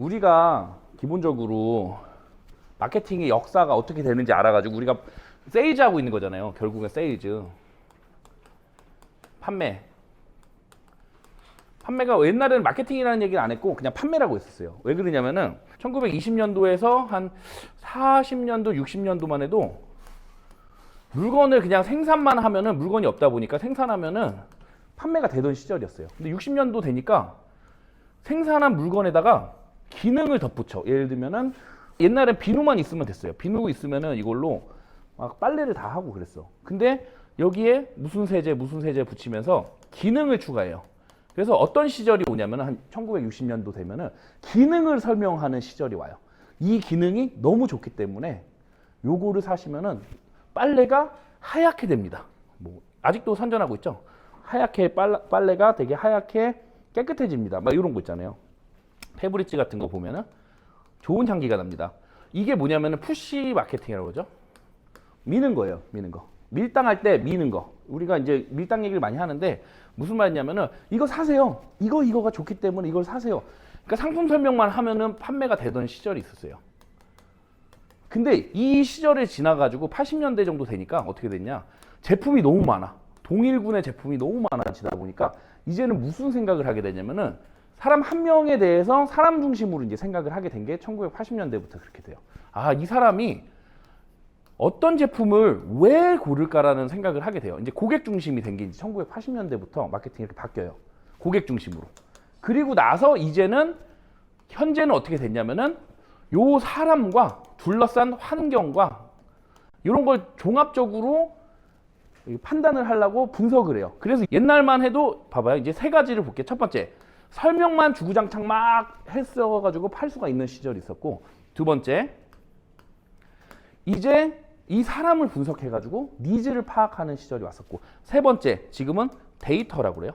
우리가 기본적으로 마케팅의 역사가 어떻게 되는지 알아가지고 우리가 세일즈 하고 있는 거잖아요. 결국은 세일즈. 판매가 옛날에는 마케팅이라는 얘기를 안 했고 그냥 판매라고 했었어요. 왜 그러냐면은 1920년도에서 한 40년도, 60년도만 해도 물건을 그냥 생산만 하면은 물건이 없다 보니까 생산하면은 판매가 되던 시절이었어요. 근데 60년도 되니까 생산한 물건에다가 기능을 덧붙여. 예를 들면은 옛날엔 비누만 있으면 됐어요. 비누 있으면은 이걸로 막 빨래를 다 하고 그랬어. 근데 여기에 무슨 세제 붙이면서 기능을 추가해요. 그래서 어떤 시절이 오냐면 한 1960년도 되면은 기능을 설명하는 시절이 와요. 이 기능이 너무 좋기 때문에 요거를 사시면은 빨래가 하얗게 됩니다. 뭐 아직도 선전하고 있죠. 하얗게 빨래가 되게 하얗게 깨끗해집니다. 막 이런 거 있잖아요. 페브리즈 같은 거 보면은 좋은 향기가 납니다. 이게 뭐냐면은 푸시 마케팅이라고 그러죠. 미는 거예요. 미는 거. 밀당할 때 미는 거. 우리가 이제 밀당 얘기를 많이 하는데 무슨 말이냐면은 이거 사세요. 이거가 좋기 때문에 이걸 사세요. 그러니까 상품 설명만 하면은 판매가 되던 시절이 있었어요. 근데 이 시절을 지나가지고 80년대 정도 되니까 어떻게 됐냐? 제품이 너무 많아. 동일군의 제품이 너무 많아지다 보니까 이제는 무슨 생각을 하게 되냐면은 사람 한 명에 대해서 사람 중심으로 이제 생각을 하게 된 게 1980년대부터 그렇게 돼요. 아, 이 사람이 어떤 제품을 왜 고를까라는 생각을 하게 돼요. 이제 고객 중심이 된 게 이제 1980년대부터 마케팅이 이렇게 바뀌어요. 고객 중심으로. 그리고 나서 이제는 현재는 어떻게 됐냐면은 요 사람과 둘러싼 환경과 이런 걸 종합적으로 판단을 하려고 분석을 해요. 그래서 옛날만 해도 봐봐요. 이제 세 가지를 볼게요. 첫 번째, 설명만 주구장창 막 했어가지고 팔 수가 있는 시절이 있었고, 두 번째, 이제 이 사람을 분석해가지고 니즈를 파악하는 시절이 왔었고, 세 번째, 지금은 데이터라고 그래요.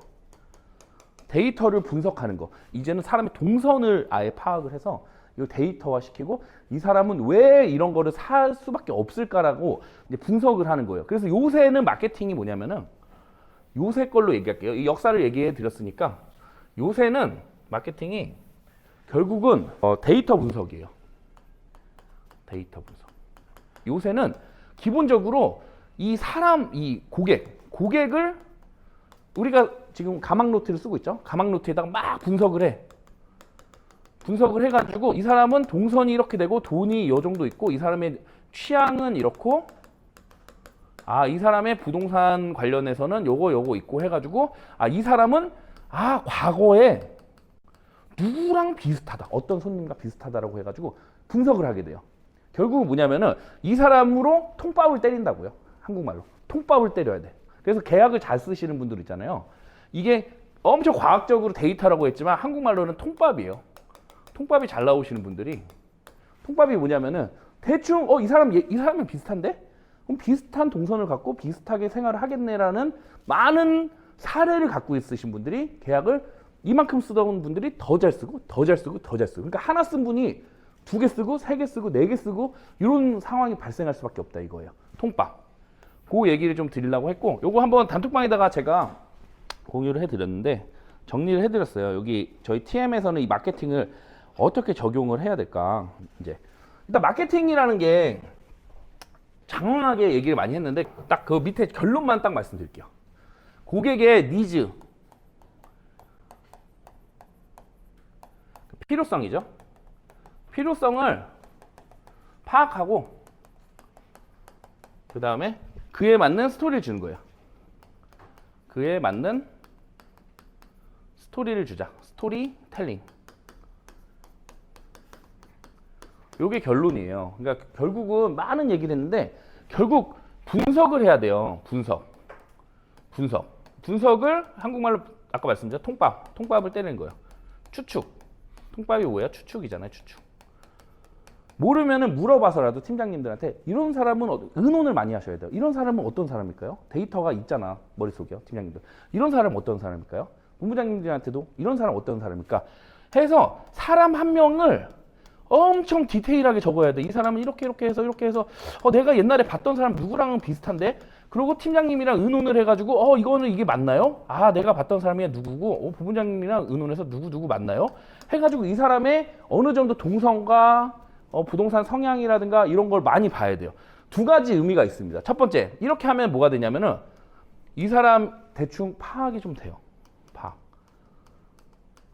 데이터를 분석하는 거. 이제는 사람의 동선을 아예 파악을 해서 이 데이터화 시키고 이 사람은 왜 이런 거를 살 수밖에 없을까라고 이제 분석을 하는 거예요. 그래서 요새는 마케팅이 뭐냐면은 요새 걸로 얘기할게요. 이 역사를 얘기해 드렸으니까 요새는 마케팅이 결국은 데이터 분석이에요. 데이터 분석. 요새는 기본적으로 이 사람, 이 고객을 우리가 지금 가망 노트를 쓰고 있죠. 가망 노트에다가 막 분석을 해. 분석을 해가지고 이 사람은 동선이 이렇게 되고 돈이 이 정도 있고 이 사람의 취향은 이렇고 이 사람의 부동산 관련해서는 요거 있고 해가지고 이 사람은 과거에 누구랑 비슷하다, 어떤 손님과 비슷하다라고 해가지고 분석을 하게 돼요. 결국은 뭐냐면은 이 사람으로 통밥을 때린다고요. 한국말로 통밥을 때려야 돼. 그래서 계약을 잘 쓰시는 분들 있잖아요. 이게 엄청 과학적으로 데이터라고 했지만 한국말로는 통밥이에요. 통밥이 잘 나오시는 분들이 통밥이 뭐냐면은 대충 이 사람은 비슷한데? 그럼 비슷한 동선을 갖고 비슷하게 생활을 하겠네라는 많은 사례를 갖고 있으신 분들이 계약을 이만큼 쓰던 분들이 더 잘 쓰고 더 잘 쓰고 더 잘 쓰고, 그러니까 하나 쓴 분이 2개 쓰고 3개 쓰고 4개 쓰고 이런 상황이 발생할 수밖에 없다 이거예요. 통밥. 그 얘기를 좀 드리려고 했고, 요거 한번 단톡방에다가 제가 공유를 해드렸는데 정리를 해드렸어요. 여기 저희 TM에서는 이 마케팅을 어떻게 적용을 해야 될까. 이제 일단 마케팅이라는 게 장황하게 얘기를 많이 했는데 딱 그 밑에 결론만 딱 말씀드릴게요. 고객의 니즈, 필요성이죠. 필요성을 파악하고 그 다음에 그에 맞는 스토리를 주는 거예요. 그에 맞는 스토리를 주자. 스토리텔링. 요게 결론이에요. 그러니까 결국은 많은 얘기를 했는데 결국 분석을 해야 돼요. 분석을 한국말로 아까 말씀드린 통밥을 때리는 거예요. 추측. 통밥이 뭐야? 추측이잖아요. 추측. 모르면은 물어봐서라도 팀장님들한테 이런 사람은 의논을 많이 하셔야 돼요. 이런 사람은 어떤 사람일까요? 데이터가 있잖아, 머릿속에요. 팀장님들. 이런 사람은 어떤 사람일까요? 본부장님들한테도 이런 사람 어떤 사람일까? 해서 사람 한 명을 엄청 디테일하게 적어야 돼. 이 사람은 이렇게 해서 내가 옛날에 봤던 사람 누구랑은 비슷한데 그리고 팀장님이랑 의논을 해가지고 이거는 이게 맞나요? 아 내가 봤던 사람이 누구고 부부장님이랑 의논해서 누구 맞나요? 해가지고 이 사람의 어느 정도 동선과 부동산 성향이라든가 이런 걸 많이 봐야 돼요. 두 가지 의미가 있습니다. 첫 번째, 이렇게 하면 뭐가 되냐면은 이 사람 대충 파악이 좀 돼요. 파악.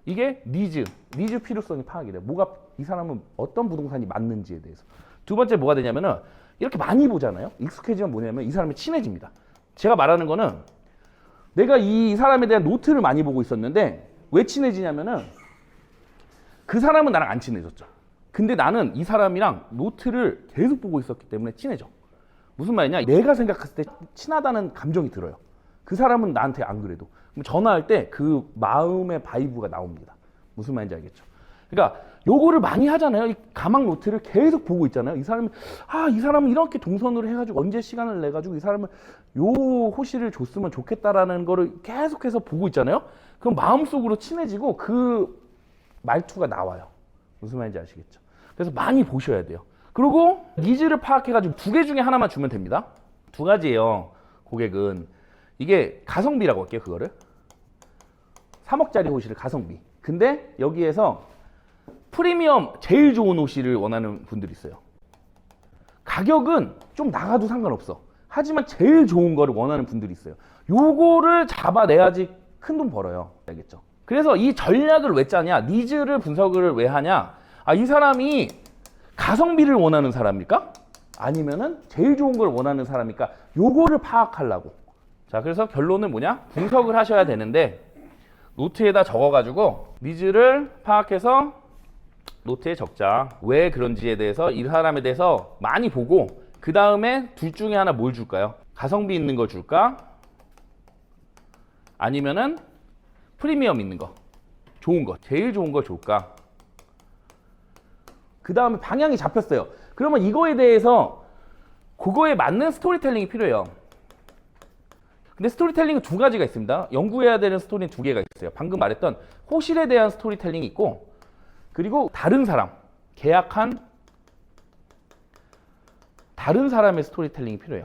이게 니즈 필요성이 파악이 돼요. 이 사람은 어떤 부동산이 맞는지에 대해서. 두 번째 뭐가 되냐면은 이렇게 많이 보잖아요. 익숙해지면 뭐냐면 이 사람이 친해집니다. 제가 말하는 거는 내가 이 사람에 대한 노트를 많이 보고 있었는데 왜 친해지냐면은 그 사람은 나랑 안 친해졌죠. 근데 나는 이 사람이랑 노트를 계속 보고 있었기 때문에 친해져. 무슨 말이냐? 내가 생각했을 때 친하다는 감정이 들어요. 그 사람은 나한테 안 그래도. 그럼 전화할 때 그 마음의 바이브가 나옵니다. 무슨 말인지 알겠죠? 그러니까 요거를 많이 하잖아요. 이 가망 노트를 계속 보고 있잖아요. 이 사람은 이렇게 동선으로 해가지고 언제 시간을 내가지고 이 사람은 요 호시를 줬으면 좋겠다라는 거를 계속해서 보고 있잖아요. 그럼 마음속으로 친해지고 그 말투가 나와요. 무슨 말인지 아시겠죠? 그래서 많이 보셔야 돼요. 그리고 니즈를 파악해가지고 두 개 중에 하나만 주면 됩니다. 두 가지예요. 고객은 이게 가성비라고 할게요. 그거를 3억짜리 호시를 가성비. 근데 여기에서 프리미엄 제일 좋은 호시를 원하는 분들이 있어요. 가격은 좀 나가도 상관없어. 하지만 제일 좋은 거를 원하는 분들이 있어요. 요거를 잡아내야지 큰 돈 벌어요. 알겠죠? 그래서 이 전략을 왜 짜냐? 니즈를 분석을 왜 하냐? 이 사람이 가성비를 원하는 사람일까? 아니면은 제일 좋은 걸 원하는 사람일까? 요거를 파악하려고. 자, 그래서 결론은 뭐냐? 분석을 하셔야 되는데 노트에다 적어가지고 니즈를 파악해서 노트에 적자. 왜 그런지에 대해서 이 사람에 대해서 많이 보고 그 다음에 둘 중에 하나 뭘 줄까요? 가성비 있는 걸 줄까? 아니면은 프리미엄 있는 거, 좋은 거, 제일 좋은 걸 줄까? 그 다음에 방향이 잡혔어요. 그러면 이거에 대해서 그거에 맞는 스토리텔링이 필요해요. 근데 스토리텔링은 두 가지가 있습니다. 연구해야 되는 스토리는 두 개가 있어요. 방금 말했던 호실에 대한 스토리텔링이 있고, 그리고 다른 사람, 계약한 다른 사람의 스토리텔링이 필요해요.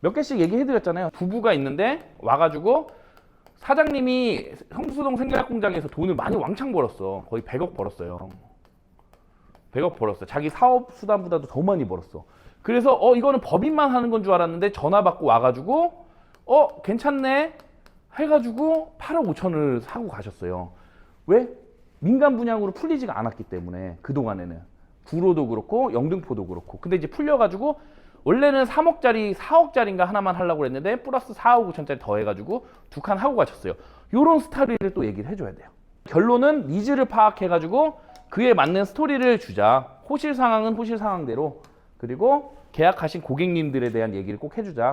몇 개씩 얘기해드렸잖아요. 부부가 있는데 와가지고 사장님이 성수동 생계학공장에서 돈을 많이 왕창 벌었어. 거의 100억 벌었어요. 100억 벌었어. 자기 사업 수단보다도 더 많이 벌었어. 그래서 이거는 법인만 하는 건 줄 알았는데 전화 받고 와가지고 괜찮네 해가지고 8억 5천을 사고 가셨어요. 왜? 민간 분양으로 풀리지가 않았기 때문에 그동안에는 구로도 그렇고 영등포도 그렇고. 근데 이제 풀려가지고 원래는 3억짜리 4억짜리인가 하나만 하려고 했는데 플러스 4억 5천짜리 더 해가지고 두 칸 하고 가셨어요. 요런 스토리를 또 얘기를 해줘야 돼요. 결론은 니즈를 파악해가지고 그에 맞는 스토리를 주자. 호실 상황은 호실 상황대로, 그리고 계약하신 고객님들에 대한 얘기를 꼭 해주자.